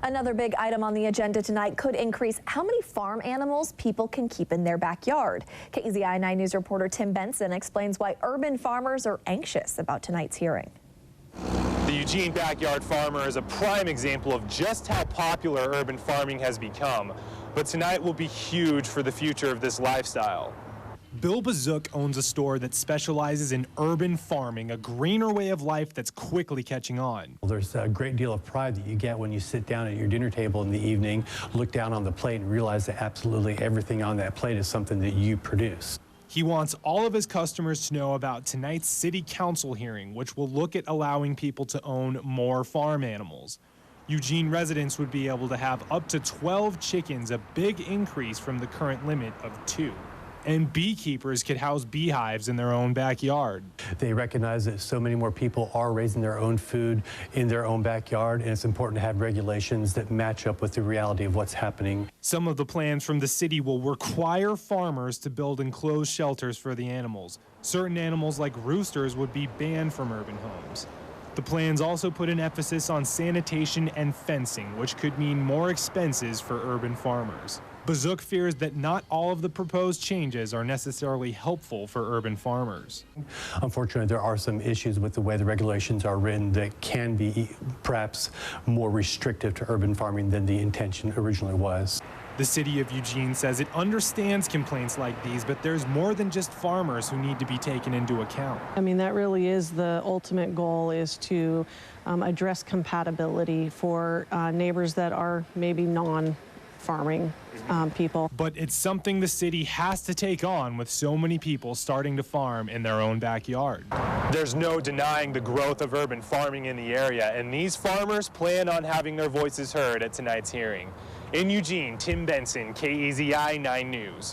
Another big item on the agenda tonight could increase how many farm animals people can keep in their backyard. KEZI 9 News reporter Tim Benson explains why urban farmers are anxious about tonight's hearing. The Eugene Backyard Farmer is a prime example of just how popular urban farming has become. But tonight will be huge for the future of this lifestyle. Bill Bazook owns a store that specializes in urban farming, a greener way of life that's quickly catching on. There's a great deal of pride that you get when you sit down at your dinner table in the evening, look down on the plate and realize that absolutely everything on that plate is something that you produce. He wants all of his customers to know about tonight's City Council hearing, which will look at allowing people to own more farm animals. Eugene residents would be able to have up to 12 chickens, a big increase from the current limit of 2. And beekeepers could house beehives in their own backyard. They recognize that so many more people are raising their own food in their own backyard, and it's important to have regulations that match up with the reality of what's happening. Some of the plans from the city will require farmers to build enclosed shelters for the animals. Certain animals like roosters would be banned from urban homes. The plans also put an emphasis on sanitation and fencing, which could mean more expenses for urban farmers. Bazook fears that not all of the proposed changes are necessarily helpful for urban farmers. Unfortunately, there are some issues with the way the regulations are written that can be perhaps more restrictive to urban farming than the intention originally was. The city of Eugene says it understands complaints like these, but there's more than just farmers who need to be taken into account. I mean, that really is the ultimate goal, is to address compatibility for neighbors that are maybe non-farming people. But it's something the city has to take on with so many people starting to farm in their own backyard. There's no denying the growth of urban farming in the area, and these farmers plan on having their voices heard at tonight's hearing. In Eugene, Tim Benson, KEZI 9 News.